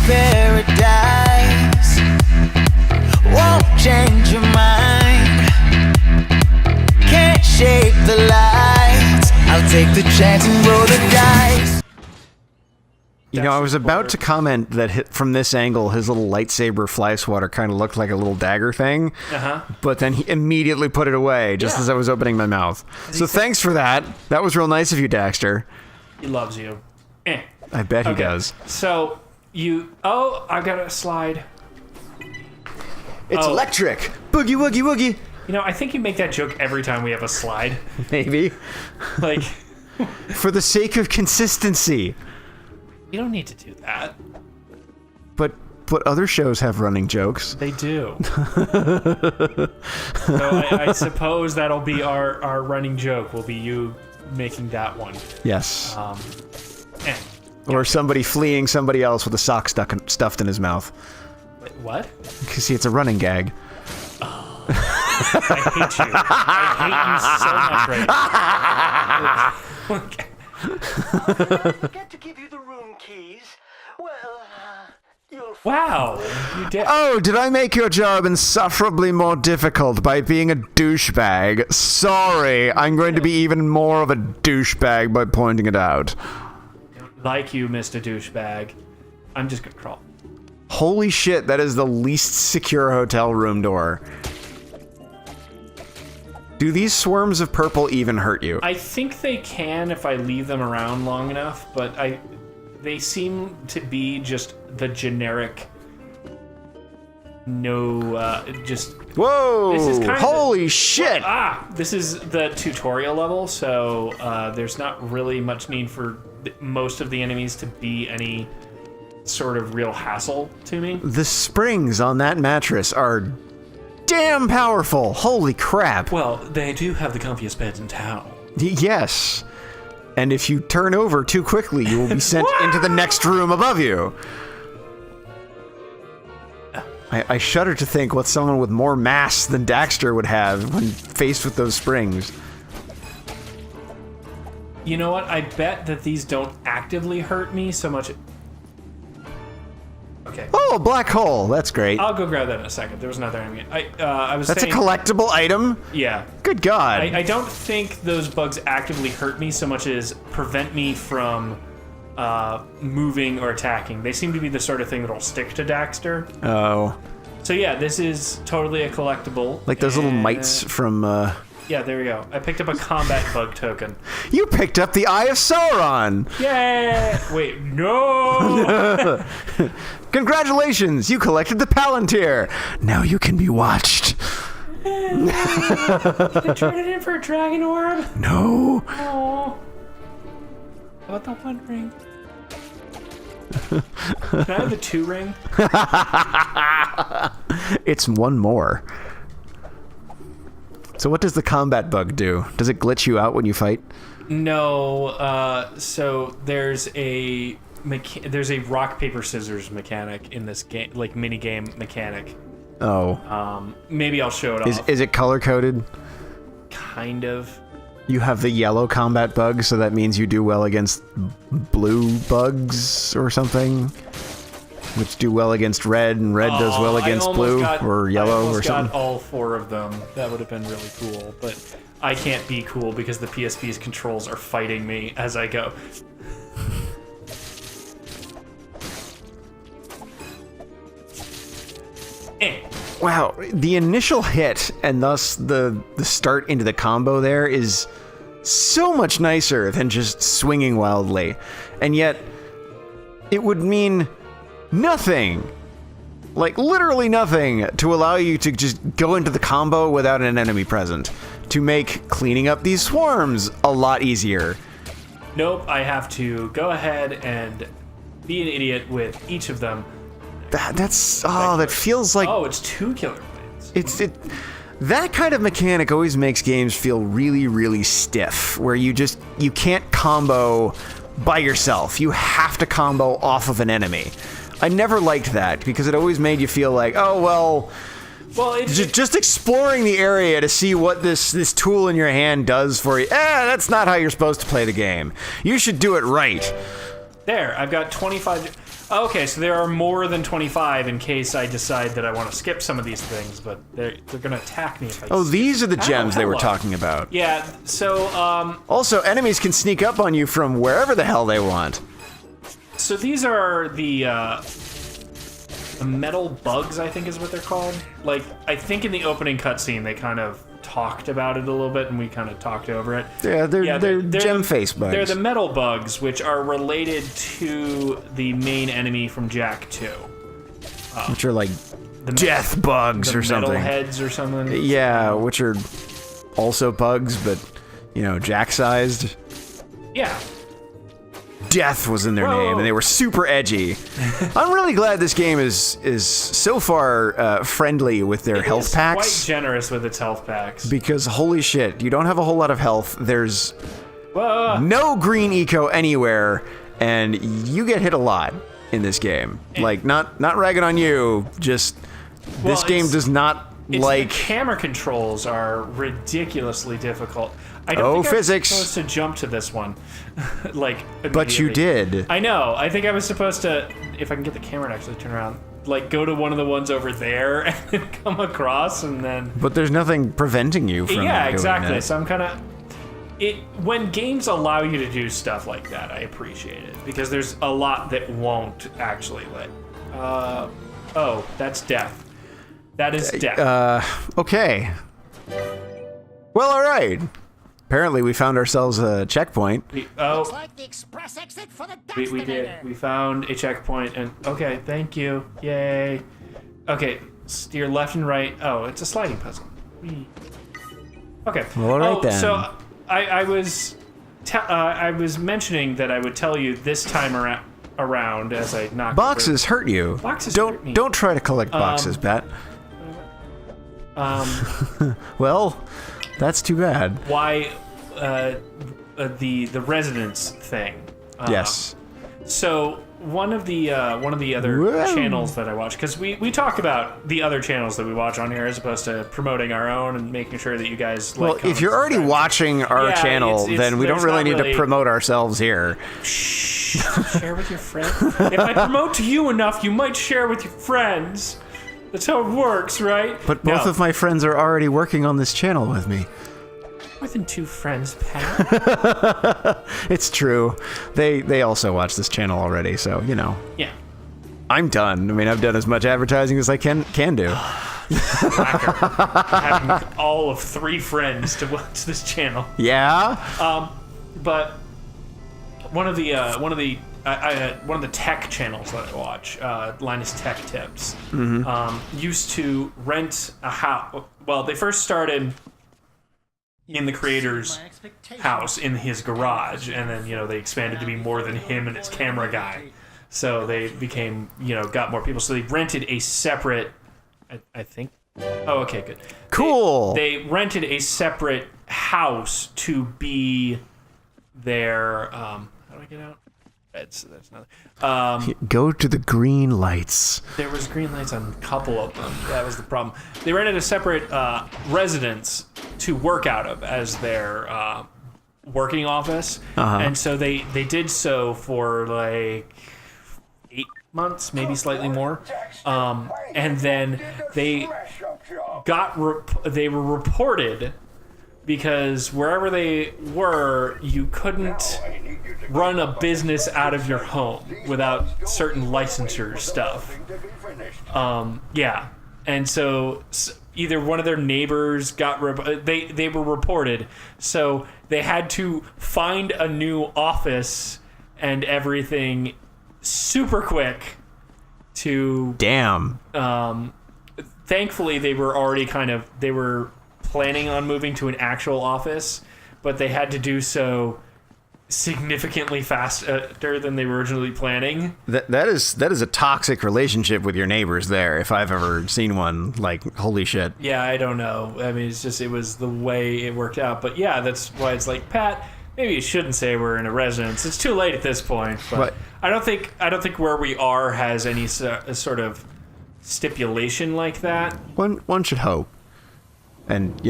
paradise. Won't change your mind. Can't shape the lights. I'll take the chance and roll the dice. You know, I was about to comment that from this angle, his little lightsaber fly swatter kind of looked like a little dagger thing. But then he immediately put it away just as I was opening my mouth. So thanks for that. That was real nice of you, Daxter. He loves you. I bet he does. So, oh, I've got a slide. It's electric. Boogie, woogie, woogie. You know, I think you make that joke every time we have a slide. Maybe. Like, for the sake of consistency. you don't need to do that. But other shows have running jokes. They do. So I suppose that'll be our running joke. Will be you making that one. Yes. Eh. Or somebody fleeing somebody else with a sock stuffed in his mouth. Wait, what? You see, it's a running gag. Oh. I hate you. I hate you so much right now. Did I forget to give you the room keys? Well, you'll... Wow, you did. Oh, did I make your job insufferably more difficult by being a douchebag? Sorry, I'm going to be even more of a douchebag by pointing it out. Like you, Mr. Douchebag. I'm just gonna crawl. Holy shit, that is the least secure hotel room door. Do these swarms of purple even hurt you? I think they can if I leave them around long enough, but they seem to be just the generic. Just. Whoa! This is kind of holy shit! This is the tutorial level, so there's not really much need for most of the enemies to be any sort of real hassle to me. The springs on that mattress are damn powerful. Holy crap. Well, they do have the comfiest beds in town. Yes. And if you turn over too quickly, you will be sent into the next room above you. I shudder to think what someone with more mass than Daxter would have when faced with those springs. You know what? I bet that these don't actively hurt me so much. Okay. Oh, a black hole. That's great. I'll go grab that in a second. There was another enemy. I was That's saying, a collectible item? Yeah. Good God. I don't think those bugs actively hurt me so much as prevent me from moving or attacking. They seem to be the sort of thing that'll stick to Daxter. Oh. So yeah, this is totally a collectible. Like those little mites from... Yeah, there we go. I picked up a combat bug token. You picked up the Eye of Sauron! Yay! Wait, no! Congratulations! You collected the Palantir! Now you can be watched. Can I turn it in for a dragon orb? No. Oh. How about the one ring? Can I have the 2 ring? It's one more. So what does the combat bug do? Does it glitch you out when you fight? No. So there's a rock paper scissors mechanic in this game, like mini game mechanic. Oh. Maybe I'll show it off. Is it color coded? Kind of. You have the yellow combat bug, so that means you do well against blue bugs or something, which do well against red, and red does well against blue or yellow or something. I almost got all 4 of them. That would have been really cool, but I can't be cool because the PSP's controls are fighting me as I go. Wow, the initial hit and thus the start into the combo there is so much nicer than just swinging wildly. And yet, it would mean nothing, like literally nothing, to allow you to just go into the combo without an enemy present, to make cleaning up these swarms a lot easier. Nope, I have to go ahead and be an idiot with each of them. That feels like... Oh, it's 2 killer blades. That kind of mechanic always makes games feel really, really stiff, where you can't combo by yourself. You have to combo off of an enemy. I never liked that, because it always made you feel like, oh, well, just exploring the area to see what this tool in your hand does for you. That's not how you're supposed to play the game. You should do it right. There, I've got 25... Okay, so there are more than 25 in case I decide that I want to skip some of these things, but they're going to attack me if I Oh, skip. these are the gems they were hello. talking about. Yeah, so Also, enemies can sneak up on you from wherever the hell they want. so these are the metal bugs, I think is what they're called. Like, I think in the opening cutscene they kind of talked about it a little bit, and we kind of talked over it. Yeah, they're gem face bugs. They're the metal bugs, which are related to the main enemy from Jak 2. which are like The death bugs the or something. metal heads or something. Yeah, which are also bugs, but, you know, jack-sized. Yeah. Death was in their Whoa. name, and they were super edgy. I'm really glad this game is so far friendly with their health It's packs. quite generous with its health packs. Because holy shit, you don't have a whole lot of health. There's Whoa. no green eco anywhere, and you get hit a lot in this game. Like, not ragging on you, just this Well, game it's- does not like. The camera controls are ridiculously difficult. I don't Oh, think physics. I was supposed to jump to this one. Like, But you immediately. did. I know. I think I was supposed to, if I can get the camera to actually turn around, like go to one of the ones over there and then come across and then. But there's nothing preventing you from Yeah, doing exactly. that. So I'm kind of. When games allow you to do stuff like that, I appreciate it because there's a lot that won't actually let. Oh, that's death. That is death. Okay. Well, all right. Apparently, we found ourselves a checkpoint. Oh. Like the express exit for the We did. Daxter. We found a checkpoint, and okay, thank you. Yay. Okay, steer left and right. Oh, it's a sliding puzzle. Whee. Okay. Well, all right oh, then. So I was mentioning that I would tell you this time around as I knocked. Boxes hurt you. Boxes don't hurt me. don't try to collect boxes, Pat. Well, that's too bad. Why the residence thing? Yes. So one of the other Whoa. channels that I watch, because we talk about the other channels that we watch on here as opposed to promoting our own and making sure that you guys Well, like. if you're already watching our Yeah, channel, it's- then we don't there's really not need to really- promote ourselves here. share with your friends. If I promote to you enough, you might share with your friends. That's how it works, right? But both of my friends are already working on this channel with me. more than two friends, Pat. It's true. They also watch this channel already, so, you know. Yeah. I'm done. I mean, I've done as much advertising as I can do. Having all of 3 friends to watch this channel. Yeah? But one of the tech channels that I watch, Linus Tech Tips, used to rent a house. Well, they first started in the creator's house in his garage, and then they expanded to be more than him and his camera guy. So they became got more people. So they rented a separate. I think. Oh, okay, good. Cool. They rented a separate house to be their. How do I get out? That's not. Go to the green lights. There was green lights on a couple of them. That was the problem. They rented a separate residence to work out of as their working office, and so they did so for like 8 months, maybe slightly more, and then they were reported because wherever they were, you couldn't run a business out of your home without certain licensure stuff. Yeah, and so either one of their neighbors got they were reported, so they had to find a new office and everything super quick to. Damn. Thankfully, they were already they were planning on moving to an actual office, but they had to do so significantly faster than they were originally planning. That is a toxic relationship with your neighbors there, if I've ever seen one. Like, holy shit. Yeah, I don't know. I mean, it was the way it worked out. But yeah, that's why it's like, Pat, maybe you shouldn't say we're in a residence. It's too late at this point. But I don't think where we are has any sort of stipulation like that. One should hope. And,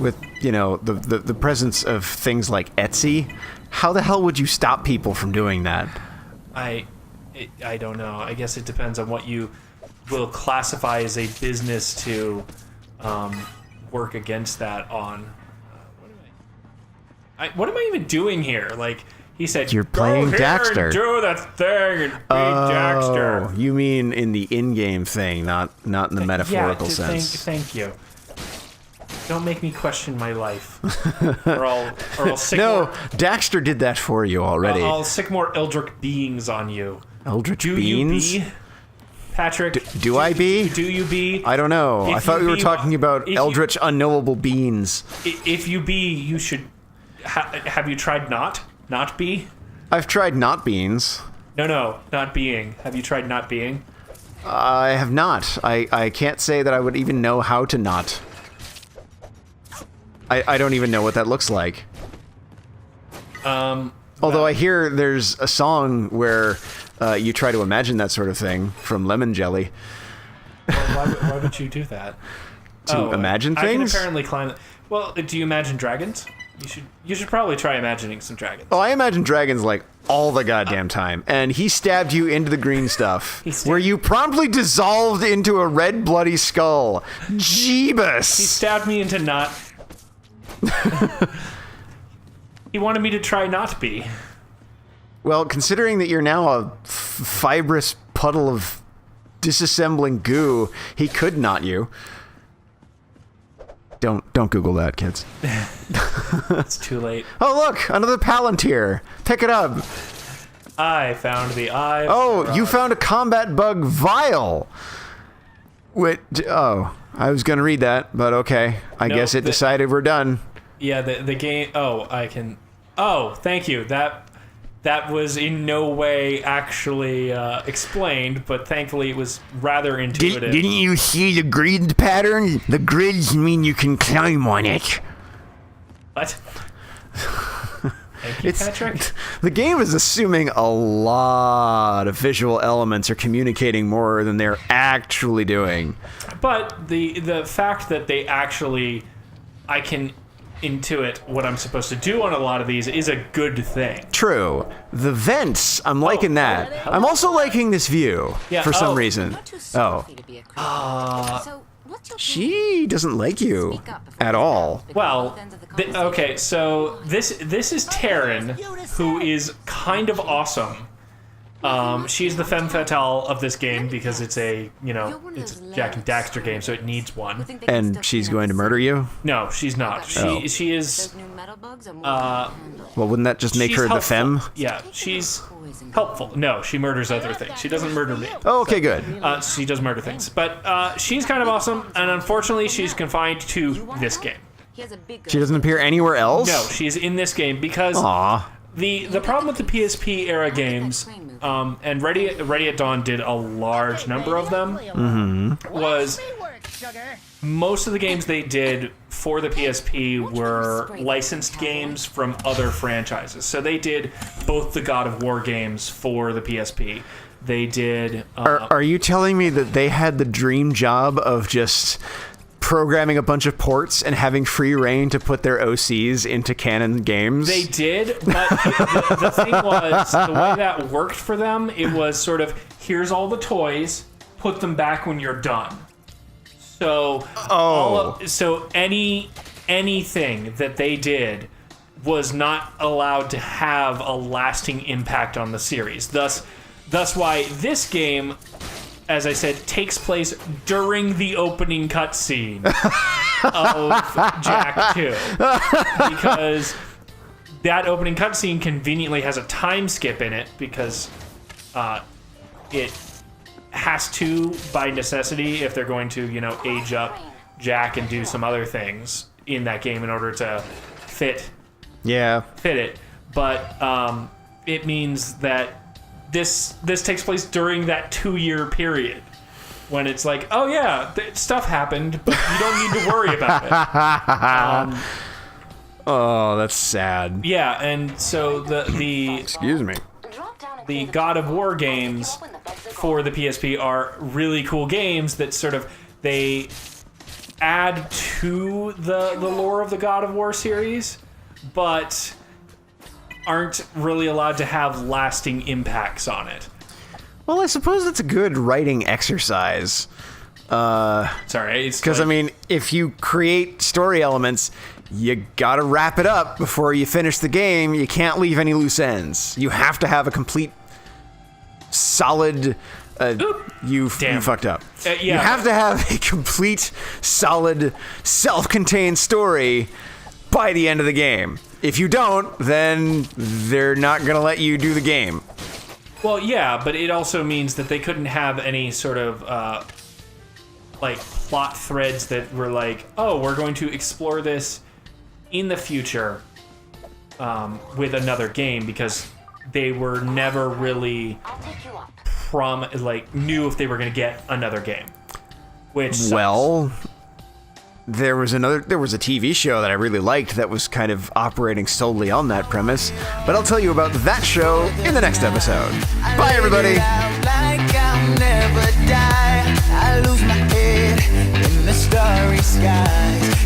with, the presence of things like Etsy, how the hell would you stop people from doing that? I don't know. I guess it depends on what you will classify as a business to work against that on. What am I even doing here? Like, he said, You're playing go here Daxter. and do that thing and be Daxter. You mean in the in-game thing, not in the metaphorical sense. Thank you. Don't make me question my life, or I'll sick No, more, Daxter did that for you already. I'll sick more Eldritch beings on you. Eldritch Do beans? you be, Patrick? Do I be? Do you be? I don't know. If I thought you we were be- talking about if Eldritch unknowable beans. If you be, you should. Have you tried not be? I've tried not beans. No, not being. Have you tried not being? I have not. I can't say that I would even know how to not. I don't even know what that looks like. Although I hear there's a song where you try to imagine that sort of thing from Lemon Jelly. Well, why would you do that? To imagine I can things? apparently climb. Well, do you imagine dragons? You should probably try imagining some dragons. Oh, I imagine dragons like all the goddamn time. And he stabbed you into the green stuff, where you promptly dissolved into a red bloody skull. Jeebus! He stabbed me into not. He wanted me to try not be. Well, considering that you're now a fibrous puddle of disassembling goo, he could not you. Don't Google that, kids. It's too late. Oh, look, another Palantir. Pick it up. I found the eye. Oh, you found a combat bug vial. Wait, oh, I was gonna read that, but okay. I guess it decided we're done. Yeah, the game. Oh, I can. Oh, thank you. That was in no way actually explained, but thankfully it was rather intuitive. Didn't you see the grid pattern? The grids mean you can climb on it. What? Thank you, Patrick. The game is assuming a lot of visual elements are communicating more than they're actually doing. But the fact that they actually, I can intuit what I'm supposed to do on a lot of these is a good thing. True. The vents, I'm liking that. I'm also liking this view for some reason. Oh. She doesn't like you at all. Well, okay, so this is Taryn, who is kind of awesome. She's the femme fatale of this game because it's a Jack and Daxter game, so it needs one. And she's going to murder you? No, she's not. She is. Well, wouldn't that just make She's her the helpful. femme? Yeah, she's helpful. No, she murders other things. She doesn't murder me. Oh, okay, good. She does murder things. But she's kind of awesome, and unfortunately, she's confined to this game. She doesn't appear anywhere else? No, she's in this game because the problem with the PSP era games, and Ready at Dawn did a large number of them, was most of the games they did for the PSP were licensed games from other franchises. So they did both the God of War games for the PSP. They did... Are you telling me that they had the dream job of just programming a bunch of ports and having free reign to put their OCs into canon games? They did, but the thing was, the way that worked for them, it was sort of, here's all the toys, put them back when you're done. So, anything that they did was not allowed to have a lasting impact on the series. Thus why this game, as I said, takes place during the opening cutscene of Jak 2. Because that opening cutscene conveniently has a time skip in it because it has to, by necessity, if they're going to, age up Jak and do some other things in that game in order to fit it. But it means that this takes place during that 2-year period when it's like, oh yeah, stuff happened, but you don't need to worry about it. Oh, that's sad. Yeah, and so the Excuse me. the God of War games for the PSP are really cool games that sort of they add to the lore of the God of War series, but aren't really allowed to have lasting impacts on it. Well, I suppose that's a good writing exercise. Sorry, it's Because, like, I mean, if you create story elements, you gotta wrap it up before you finish the game. You can't leave any loose ends. You have to have a complete, solid... you fucked up. Yeah. You have to have a complete, solid, self-contained story by the end of the game. If you don't, then they're not gonna let you do the game. Well, yeah, but it also means that they couldn't have any sort of like plot threads that were like, oh, we're going to explore this in the future with another game, because they were never really knew if they were going to get another game. Which sucks. Well, there was a TV show that I really liked that was kind of operating solely on that premise, but I'll tell you about that show in the next episode. Bye, everybody. Like I'll never die. I lose my head in the starry skies.